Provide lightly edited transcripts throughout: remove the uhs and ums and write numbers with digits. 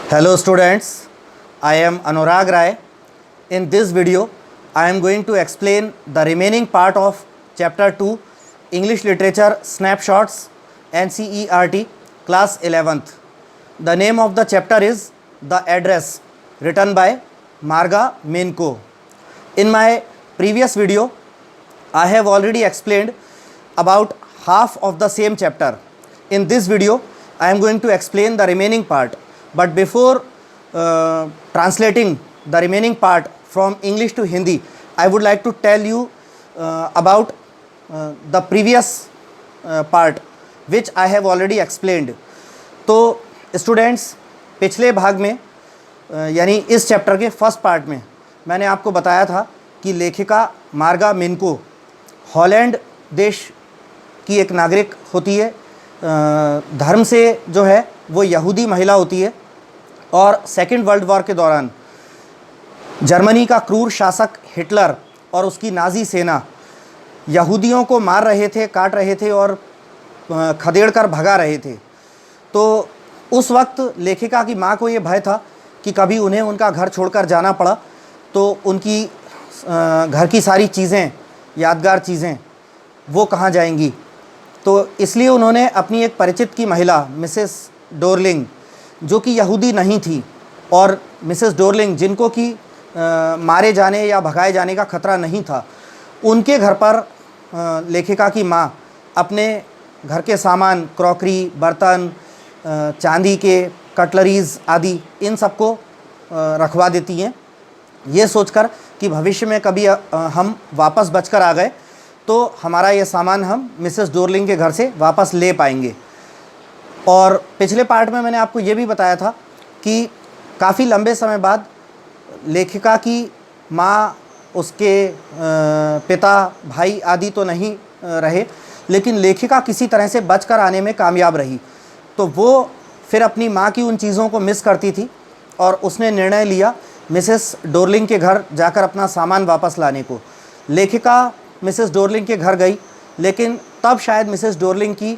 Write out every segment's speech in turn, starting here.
Hello students, I am Anurag Rai. In this video, I am going to explain the remaining part of Chapter 2 English Literature Snapshots NCERT Class 11th. The name of the chapter is The Address, written by Marga Menko. In my previous video, I have already explained about half of the same chapter. In this video, I am going to explain the remaining part. But before translating the remaining part from English to Hindi, I would like to tell you about the previous part which I have already explained. तो students, पिछले भाग में यानी इस chapter के first part में मैंने आपको बताया था कि लेखिका मार्गा मिनको हॉलैंड देश की एक नागरिक होती है, धर्म से जो है वो यहूदी महिला होती है और सेकेंड वर्ल्ड वॉर के दौरान जर्मनी का क्रूर शासक हिटलर और उसकी नाज़ी सेना यहूदियों को मार रहे थे, काट रहे थे और खदेड़ कर भगा रहे थे। तो उस वक्त लेखिका की माँ को ये भय था कि कभी उन्हें उनका घर छोड़कर जाना पड़ा तो उनकी घर की सारी चीज़ें, यादगार चीज़ें वो कहाँ जाएंगी। तो इसलिए उन्होंने अपनी एक परिचित की महिला मिसेस डोरलिंग, जो कि यहूदी नहीं थी, और मिसेस डोरलिंग जिनको कि मारे जाने या भगाए जाने का ख़तरा नहीं था, उनके घर पर लेखिका की माँ अपने घर के सामान, क्रॉकरी, बर्तन, चांदी के कटलरीज़ आदि इन सबको रखवा देती हैं, ये सोचकर कि भविष्य में कभी हम वापस बचकर आ गए तो हमारा ये सामान हम मिसेस डोरलिंग के घर से वापस ले पाएंगे। और पिछले पार्ट में मैंने आपको ये भी बताया था कि काफ़ी लंबे समय बाद लेखिका की माँ, उसके पिता, भाई आदि तो नहीं रहे, लेकिन लेखिका किसी तरह से बचकर आने में कामयाब रही। तो वो फिर अपनी माँ की उन चीज़ों को मिस करती थी और उसने निर्णय लिया मिसेस डोरलिंग के घर जाकर अपना सामान वापस लाने को। लेखिका मिसेस डोरलिंग के घर गई, लेकिन तब शायद मिसेस डोरलिंग की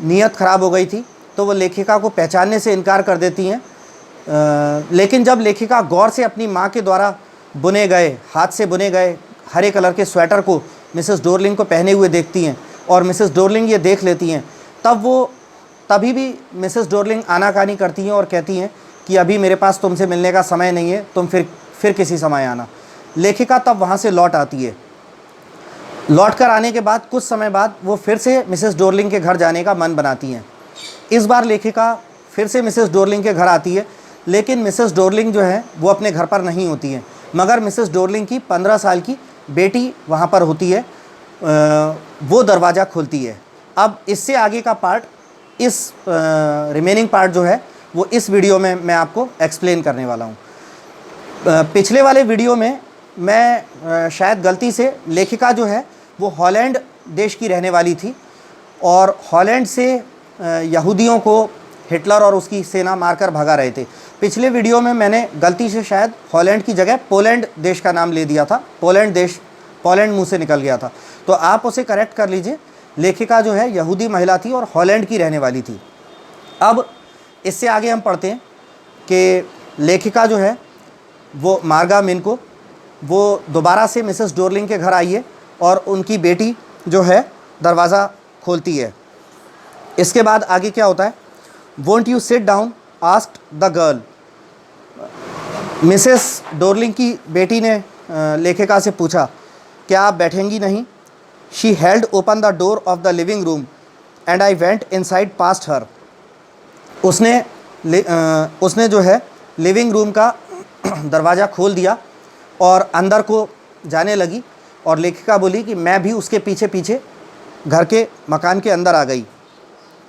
नीयत ख़राब हो गई थी, तो वो लेखिका को पहचानने से इनकार कर देती हैं। लेकिन जब लेखिका गौर से अपनी माँ के द्वारा बुने गए, हाथ से बुने गए हरे कलर के स्वेटर को मिसेस डोरलिंग को पहने हुए देखती हैं और मिसेस डोरलिंग ये देख लेती हैं, तभी भी मिसेस डोरलिंग आनाकानी करती हैं और कहती हैं कि अभी मेरे पास तुमसे मिलने का समय नहीं है, तुम फिर किसी समय आना। लेखिका तब वहाँ से लौट आती है। लौट कर आने के बाद कुछ समय बाद वो फिर से मिसेस डोरलिंग के घर जाने का मन बनाती हैं। इस बार लेखिका फिर से मिसेस डोरलिंग के घर आती है, लेकिन मिसेस डोरलिंग जो है वो अपने घर पर नहीं होती हैं, मगर मिसेस डोरलिंग की 15 साल की बेटी वहाँ पर होती है। वो दरवाज़ा खोलती है। अब इससे आगे का पार्ट, इस रिमेनिंग पार्ट जो है वो इस वीडियो में मैं आपको एक्सप्लेन करने वाला हूँ। पिछले वाले वीडियो में मैं शायद गलती से लेखिका जो है वो हॉलैंड देश की रहने वाली थी और हॉलैंड से यहूदियों को हिटलर और उसकी सेना मारकर भगा रहे थे। पिछले वीडियो में मैंने गलती से शायद हॉलैंड की जगह पोलैंड देश का नाम ले दिया था। पोलैंड मुंह से निकल गया था, तो आप उसे करेक्ट कर लीजिए। लेखिका जो है यहूदी महिला थी और हॉलैंड की रहने वाली थी। अब इससे आगे हम पढ़ते हैं कि लेखिका जो है वो मार्गा मिनको वो दोबारा से मिसेस डोरलिंग के घर आई है और उनकी बेटी जो है दरवाज़ा खोलती है। इसके बाद आगे क्या होता है, won't you sit down asked the girl. Mrs Dorling की बेटी ने लेखिका से पूछा, क्या आप बैठेंगी नहीं। She held open the door of the living room and I went inside past her. उसने जो है लिविंग रूम का दरवाज़ा खोल दिया और अंदर को जाने लगी और लेखिका बोली कि मैं भी उसके पीछे पीछे घर के मकान के अंदर आ गई।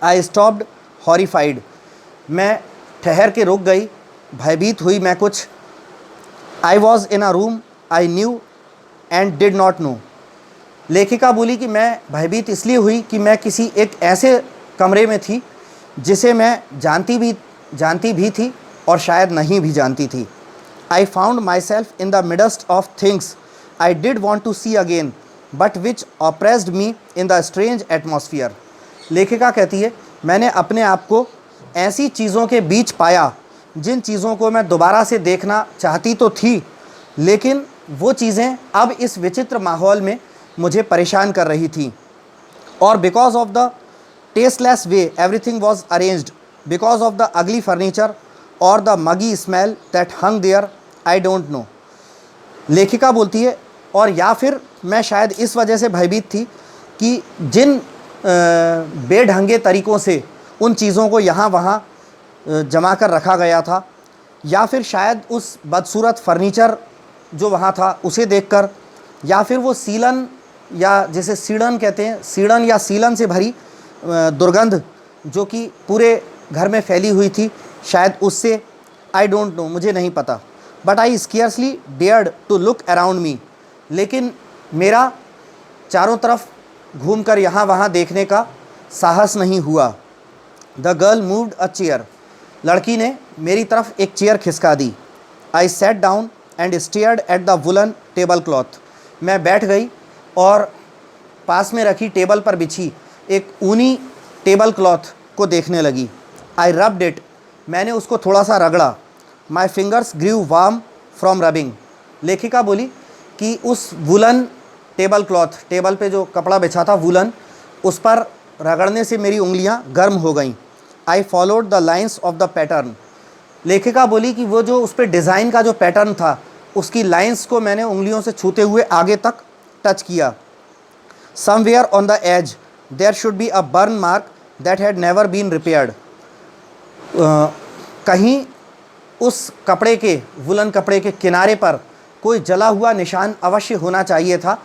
I stopped horrified. मैं ठहर के रुक गई, भयभीत हुई मैं कुछ। I was in a room I knew and did not know. लेखिका बोली कि मैं भयभीत इसलिए हुई कि मैं किसी एक ऐसे कमरे में थी जिसे मैं जानती भी थी और शायद नहीं भी जानती थी। I found myself in the midst of things I did want to see again but which oppressed me in the strange atmosphere. लेखिका कहती है, मैंने अपने आप को ऐसी चीज़ों के बीच पाया जिन चीज़ों को मैं दोबारा से देखना चाहती तो थी, लेकिन वो चीज़ें अब इस विचित्र माहौल में मुझे परेशान कर रही थी। और because of the tasteless way everything was arranged, because of the ugly furniture और the muggy smell that hung there, I don't know. लेखिका बोलती है, और या फिर मैं शायद इस वजह से भयभीत थी कि जिन बेढंगे तरीक़ों से उन चीज़ों को यहाँ वहाँ जमा कर रखा गया था, या फिर शायद उस बदसूरत फर्नीचर जो वहाँ था उसे देखकर, या फिर वो सीलन या जिसे सीड़न कहते हैं, सीड़न या सीलन से भरी दुर्गंध जो कि पूरे घर में फैली हुई थी, शायद उससे, आई डोंट नो, मुझे नहीं पता। But I scarcely dared to look around me, लेकिन मेरा चारों तरफ घूमकर यहाँ वहाँ देखने का साहस नहीं हुआ। The girl moved a chair, लड़की ने मेरी तरफ एक चेयर खिसका दी। I sat down and stared at the woollen tablecloth, मैं बैठ गई और पास में रखी टेबल पर बिछी एक ऊनी टेबल क्लॉथ को देखने लगी। आई रब्ड इट, मैंने उसको थोड़ा सा रगड़ा। My fingers grew warm from rubbing, लेखिका बोली कि उस वुलन टेबल क्लॉथ, टेबल पे जो कपड़ा बिछा था वुलन, उस पर रगड़ने से मेरी उंगलियां गर्म हो गईं। I followed the lines of the pattern, लेखिका बोली कि वो जो उस पर डिज़ाइन का जो पैटर्न था उसकी लाइंस को मैंने उंगलियों से छूते हुए आगे तक टच किया। Somewhere on the edge there should be a burn mark that had never been repaired, कहीं उस कपड़े के, वुलन कपड़े के किनारे पर कोई जला हुआ निशान अवश्य होना चाहिए था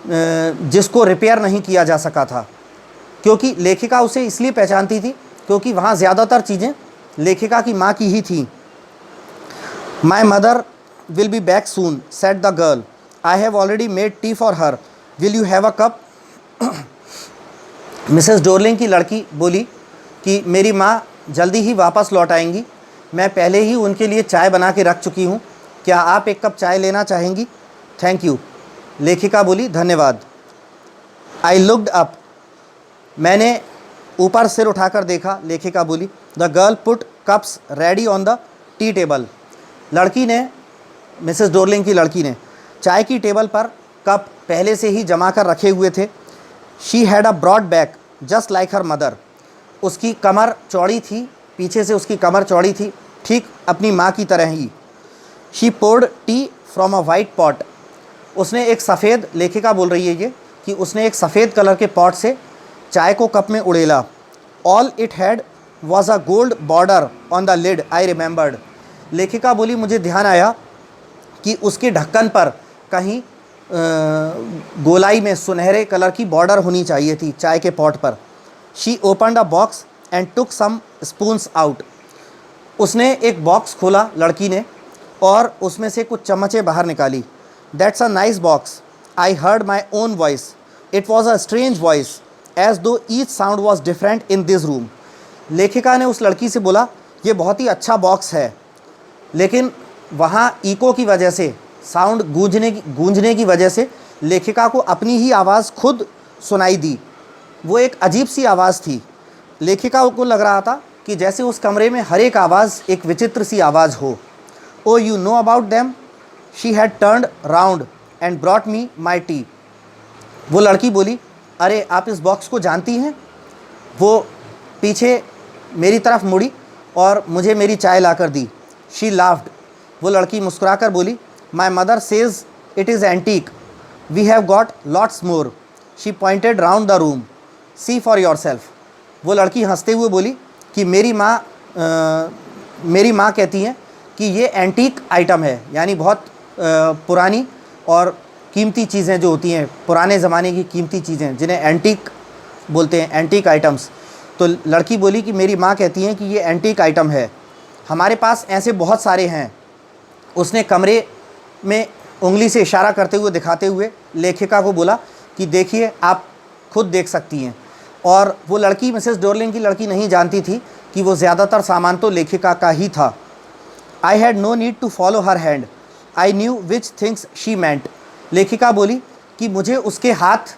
जिसको रिपेयर नहीं किया जा सका था, क्योंकि लेखिका उसे इसलिए पहचानती थी क्योंकि वहाँ ज़्यादातर चीज़ें लेखिका की माँ की ही थीं। My mother will be back soon said the girl, I have already made tea for her, will you have a cup. Mrs Dorling की लड़की बोली कि मेरी माँ जल्दी ही वापस लौट आएंगी, मैं पहले ही उनके लिए चाय बना के रख चुकी हूँ, क्या आप एक कप चाय लेना चाहेंगी? थैंक यू, लेखिका बोली, धन्यवाद। आई लुक्ड अप, मैंने ऊपर सिर उठाकर देखा, लेखिका बोली। The girl put cups ready on the tea table, लड़की ने, मिसेस डोरलिंग की लड़की ने चाय की टेबल पर कप पहले से ही जमा कर रखे हुए थे। She had a broad back just like her mother, उसकी कमर चौड़ी थी, पीछे से उसकी कमर चौड़ी थी, ठीक अपनी माँ की तरह ही। She poured tea from a white pot, उसने एक सफ़ेद, लेखिका बोल रही है ये, कि उसने एक सफ़ेद कलर के पॉट से चाय को कप में उड़ेला। All it had was a gold border on the lid, I remembered, लेखिका बोली, मुझे ध्यान आया कि उसके ढक्कन पर कहीं गोलाई में सुनहरे कलर की बॉर्डर होनी चाहिए थी चाय के पॉट पर। She opened a box and took some spoons out, उसने एक बॉक्स खोला लड़की ने और उसमें से कुछ चम्मचें बाहर निकाली। That's a nice box, I heard my own voice, it was a strange voice as though each sound was different in this room. लेखिका ने उस लड़की से बोला, ये बहुत ही अच्छा बॉक्स है, लेकिन वहाँ इको की वजह से, साउंड गूंजने की वजह से लेखिका को अपनी ही आवाज़ खुद सुनाई दी। वो एक अजीब सी आवाज़ थी, लेखिका को लग रहा था कि जैसे उस कमरे में हर एक आवाज़ एक विचित्र सी आवाज़ हो। Oh you know about them, she had turned round and brought me my tea, वो लड़की बोली, अरे आप इस बॉक्स को जानती हैं? वो पीछे मेरी तरफ मुड़ी और मुझे मेरी चाय लाकर दी। शी लाफ्ड, वो लड़की मुस्कुराकर बोली, my mother says it is antique, we have got lots more. She pointed round the room, see for yourself, वो लड़की हंसते हुए बोली कि मेरी माँ कहती हैं कि ये एंटीक आइटम है, यानी बहुत पुरानी और कीमती चीज़ें जो होती हैं, पुराने ज़माने की कीमती चीज़ें जिन्हें एंटीक बोलते हैं, एंटीक आइटम्स। तो लड़की बोली कि मेरी माँ कहती हैं कि ये एंटीक आइटम है, हमारे पास ऐसे बहुत सारे हैं। उसने कमरे में उंगली से इशारा करते हुए, दिखाते हुए लेखिका को बोला कि देखिए, आप खुद देख सकती हैं। और वो लड़की, मिसेस डोरलिंग की लड़की, नहीं जानती थी कि वो ज़्यादातर सामान तो लेखिका का ही था। I had no need to follow her hand, I knew which things she meant, लेखिका बोली कि मुझे उसके हाथ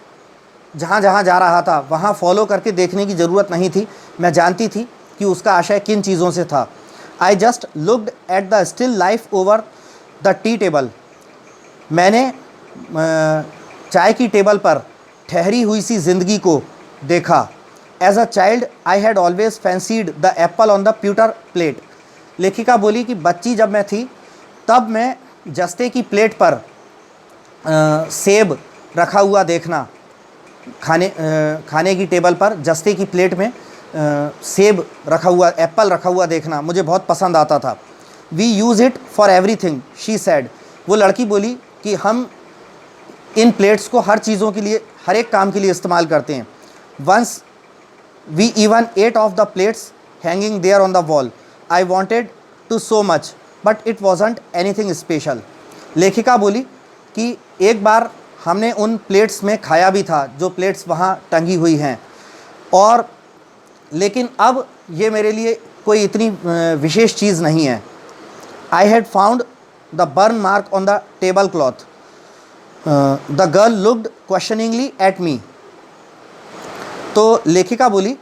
जहाँ जहाँ जा रहा था वहाँ फॉलो करके देखने की ज़रूरत नहीं थी, मैं जानती थी कि उसका आशय किन चीज़ों से था। I just looked at the still life over the tea table. मैंने चाय की टेबल पर ठहरी हुई सी ज़िंदगी को देखा। As a child I had always fancied the apple on the pewter plate. लेखिका बोली कि बच्ची जब मैं थी तब मैं जस्ते की प्लेट पर सेब रखा हुआ देखना, खाने की टेबल पर जस्ते की प्लेट में सेब रखा हुआ, एप्पल रखा हुआ देखना मुझे बहुत पसंद आता था। We use it for everything she said. वो लड़की बोली कि हम इन प्लेट्स को हर चीज़ों के लिए, हर एक काम के लिए इस्तेमाल करते हैं। Once we even ate off the plates hanging there on the wall. I wanted to so much but it wasn't anything special. लेखिका बोली कि एक बार हमने उन प्लेट्स में खाया भी था जो प्लेट्स वहाँ टंगी हुई हैं, और लेकिन अब ये मेरे लिए कोई इतनी विशेष चीज़ नहीं है। I had found the burn mark on the tablecloth. The girl looked questioningly at me. तो लेखिका बोली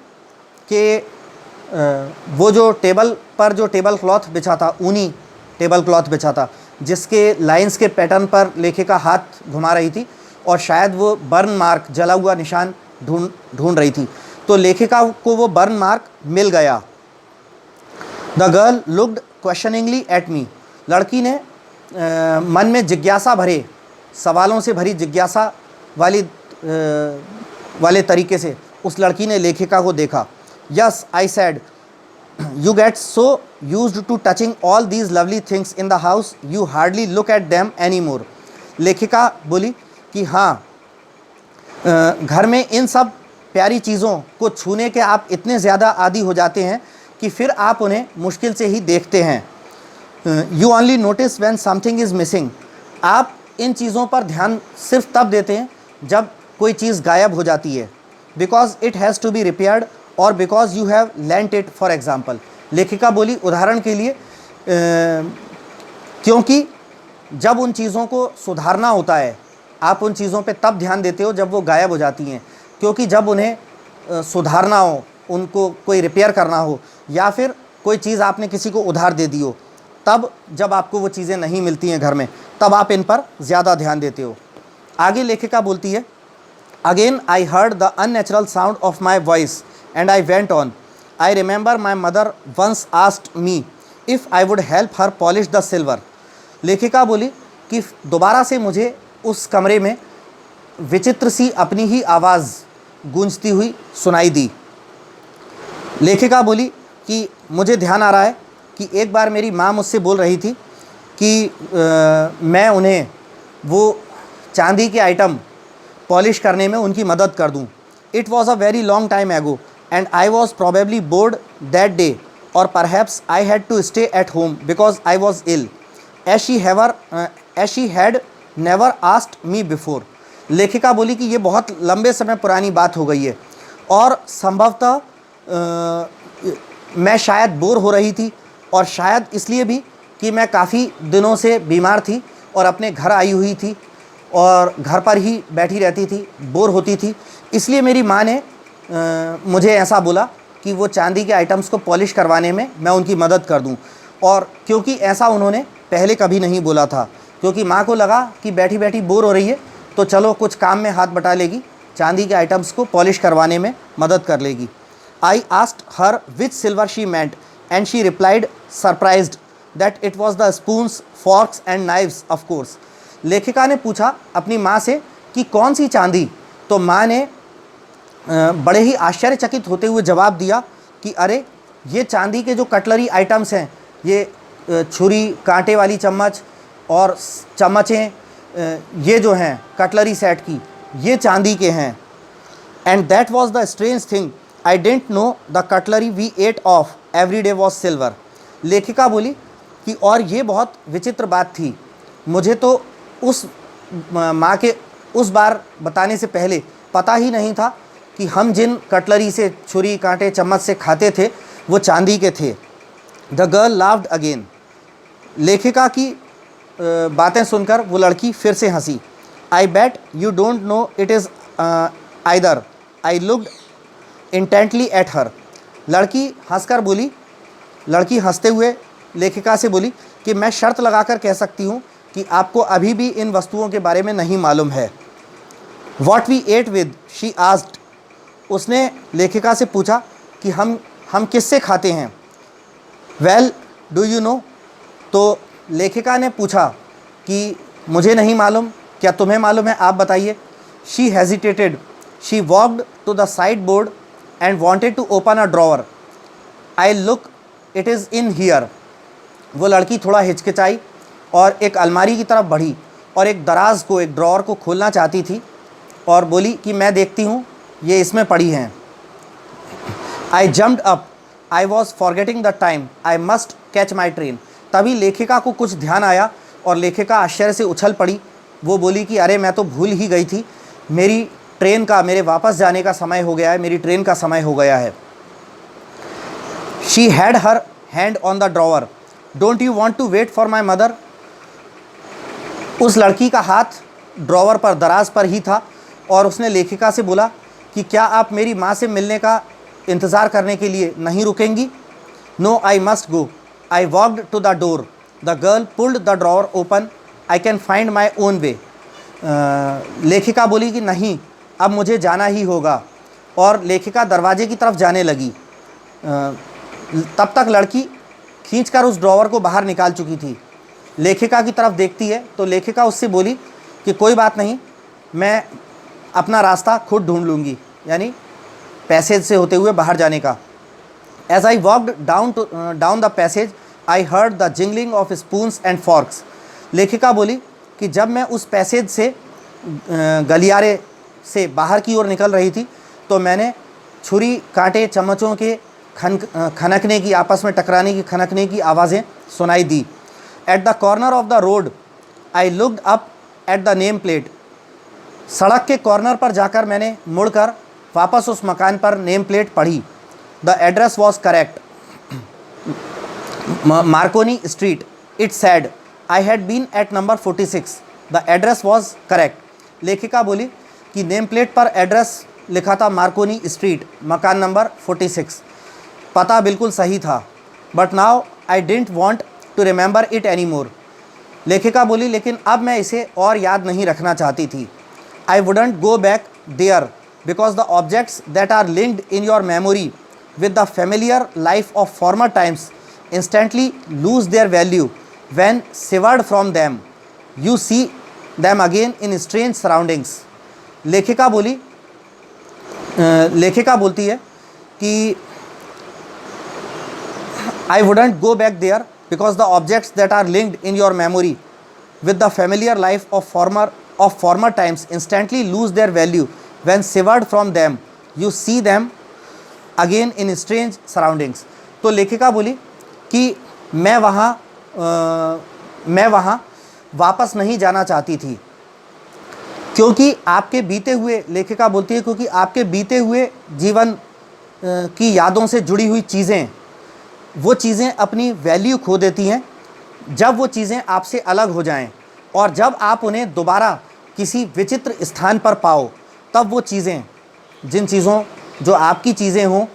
कि वो जो टेबल पर जो टेबल क्लॉथ बिछा था, ऊनी टेबल क्लॉथ बिछा था, जिसके लाइंस के पैटर्न पर लेखिका हाथ घुमा रही थी और शायद वो बर्न मार्क, जला हुआ निशान ढूंढ रही थी। तो लेखिका को वो बर्न मार्क मिल गया। The girl looked questioningly at me. लड़की ने मन में जिज्ञासा भरे, सवालों से भरी जिज्ञासा वाले तरीके से उस लड़की ने लेखिका को देखा। Yes I said, you get so used to touching all these lovely things in the house you hardly look at them any more. लेखिका बोली कि हाँ, घर में इन सब प्यारी चीज़ों को छूने के आप इतने ज़्यादा आदी हो जाते हैं कि फिर आप उन्हें मुश्किल से ही देखते हैं। You only notice when something is missing. आप इन चीज़ों पर ध्यान सिर्फ तब देते हैं जब कोई चीज़ गायब हो जाती है। Because it has to be repaired और because you have lent it for example. लेखिका बोली उदाहरण के लिए, क्योंकि जब उन चीज़ों को सुधारना होता है आप उन चीज़ों पे तब ध्यान देते हो जब वो गायब हो जाती हैं, क्योंकि जब उन्हें सुधारना हो, उनको कोई रिपेयर करना हो, या फिर कोई चीज़ आपने किसी को उधार दे दी हो, तब जब आपको वो चीज़ें नहीं मिलती हैं घर में, तब आप इन पर ज़्यादा ध्यान देते हो। आगे लेखिका बोलती है, again I heard the unnatural sound of my voice and I went on. I remember my mother once asked me if I would help her polish the silver. लेखिका बोली कि दोबारा से मुझे उस कमरे में विचित्र सी अपनी ही आवाज़ गूंजती हुई सुनाई दी। लेखिका बोली कि मुझे ध्यान आ रहा है कि एक बार मेरी माँ मुझसे बोल रही थी कि मैं उन्हें वो चांदी के आइटम पॉलिश करने में उनकी मदद कर दूं। It was a very long time ago and I was probably bored that day और perhaps I had to stay at home because I was ill as she had never asked me before. लेखिका बोली कि ये बहुत लंबे समय पुरानी बात हो गई है और संभवतः मैं शायद बोर हो रही थी, और शायद इसलिए भी कि मैं काफ़ी दिनों से बीमार थी और अपने घर आई हुई थी और घर पर ही बैठी रहती थी, बोर होती थी। इसलिए मेरी माँ ने मुझे ऐसा बोला कि वो चांदी के आइटम्स को पॉलिश करवाने में मैं उनकी मदद कर दूं, और क्योंकि ऐसा उन्होंने पहले कभी नहीं बोला था, क्योंकि माँ को लगा कि बैठी बैठी बोर हो रही है तो चलो कुछ काम में हाथ बटा लेगी, चांदी के आइटम्स को पॉलिश करवाने में मदद कर लेगी। I asked her which silver she meant and she replied surprised that it was the spoons, forex and knives of course. लेखिका ने पूछा अपनी माँ से कि कौन सी चांदी, तो माँ ने बड़े ही आश्चर्यचकित होते हुए जवाब दिया कि अरे ये चांदी के जो कटलरी आइटम्स हैं, ये छुरी, कांटे वाली चम्मच और चम्मचें, ये जो हैं कटलरी सेट की, ये चांदी के हैं। And that was the strange thing I didn't know the cutlery we ate off every day was silver. लेखिका बोली कि और ये बहुत विचित्र बात थी, मुझे तो उस माँ के उस बार बताने से पहले पता ही नहीं था कि हम जिन कटलरी से, छुरी, कांटे, चम्मच से खाते थे वो चांदी के थे। The girl laughed again. लेखिका की बातें सुनकर वो लड़की फिर से हंसी। I bet you don't know it is either. I looked intently at her. लड़की हंसकर बोली लड़की हंसते हुए लेखिका से बोली कि मैं शर्त लगाकर कह सकती हूँ कि आपको अभी भी इन वस्तुओं के बारे में नहीं मालूम है। What we ate with, she asked. उसने लेखिका से पूछा कि हम किससे खाते हैं। वेल डू यू नो, तो लेखिका ने पूछा कि मुझे नहीं मालूम, क्या तुम्हें मालूम है, आप बताइए। She hesitated, she walked to the sideboard and wanted to open a drawer. I look, it is in here. वो लड़की थोड़ा हिचकिचाई और एक अलमारी की तरफ बढ़ी और एक दराज को, एक ड्रॉवर को खोलना चाहती थी और बोली कि मैं देखती हूँ, ये इसमें पड़ी हैं। आई jumped up, I was forgetting the time, I must catch my train. तभी लेखिका को कुछ ध्यान आया और लेखिका आश्चर्य से उछल पड़ी। वो बोली कि अरे मैं तो भूल ही गई थी, मेरी ट्रेन का, मेरे वापस जाने का समय हो गया है, मेरी ट्रेन का समय हो गया है। She had her hand on the drawer, don't you want to wait for my mother. उस लड़की का हाथ ड्रॉवर पर, दराज पर ही था और उसने लेखिका से बोला कि क्या आप मेरी माँ से मिलने का इंतज़ार करने के लिए नहीं रुकेंगी। No, I must go, I walked to the door, the girl pulled the drawer open, I can find my own way. लेखिका बोली कि नहीं, अब मुझे जाना ही होगा, और लेखिका दरवाजे की तरफ जाने लगी। तब तक लड़की खींचकर उस ड्रॉवर को बाहर निकाल चुकी थी। लेखिका की तरफ देखती है तो लेखिका उससे बोली कि कोई बात नहीं, मैं अपना रास्ता खुद ढूंढ लूँगी, यानी पैसेज से होते हुए बाहर जाने का। As I walked down the passage I heard the jingling of spoons and forks. लेखिका बोली कि जब मैं उस पैसेज से, गलियारे से बाहर की ओर निकल रही थी तो मैंने छुरी कांटे चम्मचों के खनकने की, आपस में टकराने की, खनकने की आवाज़ें सुनाई दी। At the corner of the road I looked up at the name plate. सड़क के कॉर्नर पर जाकर मैंने मुड़कर वापस उस मकान पर नेम प्लेट पढ़ी। The address was correct, Marconi street, it said I had been at number 46। The address was correct. लेखिका बोली कि नेम प्लेट पर एड्रेस लिखा था मार्कोनी स्ट्रीट, मकान नंबर 46, पता बिल्कुल सही था। But now I didn't want to remember it any more. लेखिका बोली लेकिन अब मैं इसे और याद नहीं रखना चाहती थी। I wouldn't go back there because the objects that are linked in your memory with the familiar life of former times instantly lose their value when severed from them. You see them again in strange surroundings. लेखिका बोलती है कि I wouldn't go back there because the objects that are linked in your memory with the familiar life of former times instantly lose their value when severed from them. You see them again in strange surroundings. तो लेखिका बोली कि मैं वहाँ वापस नहीं जाना चाहती थी क्योंकि आपके बीते हुए, लेखिका बोलती है क्योंकि आपके बीते हुए जीवन की यादों से जुड़ी हुई चीज़ें, वो चीज़ें अपनी वैल्यू खो देती हैं जब वो चीज़ें आपसे अलग हो जाएं, और जब आप उन्हें दोबारा किसी विचित्र स्थान पर पाओ तब वो चीज़ें, जिन चीज़ों, जो आपकी चीज़ें हों,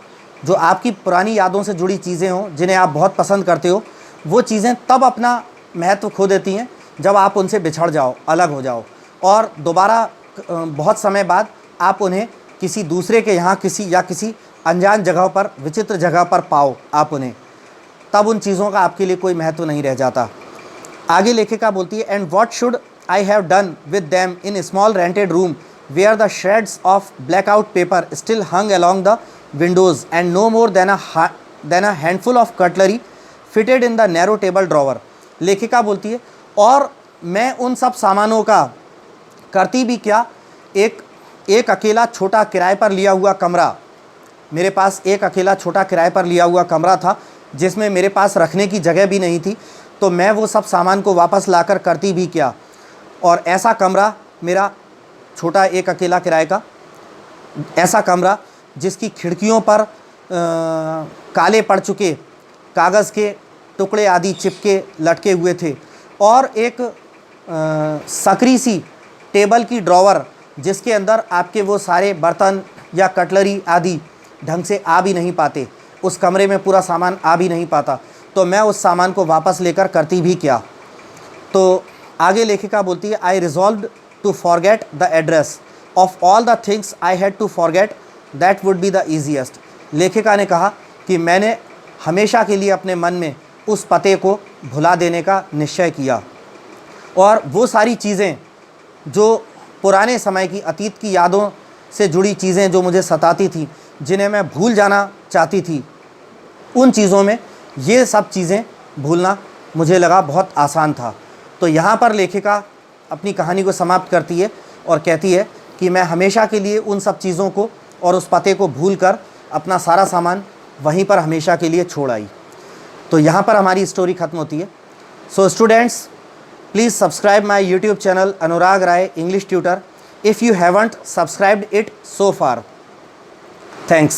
जो आपकी पुरानी यादों से जुड़ी चीज़ें हों, जिन्हें आप बहुत पसंद करते हो, वो चीज़ें तब अपना महत्व खो देती हैं जब आप उनसे बिछड़ जाओ, अलग हो जाओ, और दोबारा बहुत समय बाद आप उन्हें किसी दूसरे के यहाँ किसी अनजान जगह पर, विचित्र जगह पर पाओ आप उन्हें, तब उन चीज़ों का आपके लिए कोई महत्व नहीं रह जाता। आगे लेखिका बोलती है and what should I have done with them in small rented room where the shreds of blackout paper still hung along the windows and no more than a handful of cutlery fitted in the narrow table drawer. लेखिका बोलती है और मैं उन सब सामानों का करती भी क्या, एक अकेला छोटा किराए पर लिया हुआ कमरा, मेरे पास एक अकेला छोटा किराए पर लिया हुआ कमरा था जिसमें मेरे पास रखने की जगह भी नहीं थी, तो मैं वो सब सामान को वापस लाकर करती भी क्या। और ऐसा कमरा, मेरा छोटा एक अकेला किराए का ऐसा कमरा जिसकी खिड़कियों पर काले पड़ चुके कागज़ के टुकड़े आदि चिपके लटके हुए थे, और एक सकरी सी टेबल की ड्रॉवर जिसके अंदर आपके वो सारे बर्तन या कटलरी आदि ढंग से आ भी नहीं पाते, उस कमरे में पूरा सामान आ भी नहीं पाता, तो मैं उस सामान को वापस लेकर करती भी क्या। तो आगे लेखिका बोलती है, I resolved to forget the address of all the things I had to forget, that would be the easiest. लेखिका ने कहा कि मैंने हमेशा के लिए अपने मन में उस पते को भुला देने का निश्चय किया, और वो सारी चीज़ें जो पुराने समय की, अतीत की यादों से जुड़ी चीज़ें जो मुझे सताती थी, जिन्हें मैं भूल जाना चाहती थी, उन चीज़ों में ये सब चीज़ें भूलना मुझे लगा बहुत आसान था। तो यहाँ पर लेखिका अपनी कहानी को समाप्त करती है और कहती है कि मैं हमेशा के लिए उन सब चीज़ों को और उस पते को भूलकर अपना सारा सामान वहीं पर हमेशा के लिए छोड़ आई। तो यहाँ पर हमारी स्टोरी ख़त्म होती है। So students, please subscribe my YouTube channel Anurag Rai English tutor if you haven't subscribed it so far. Thanks.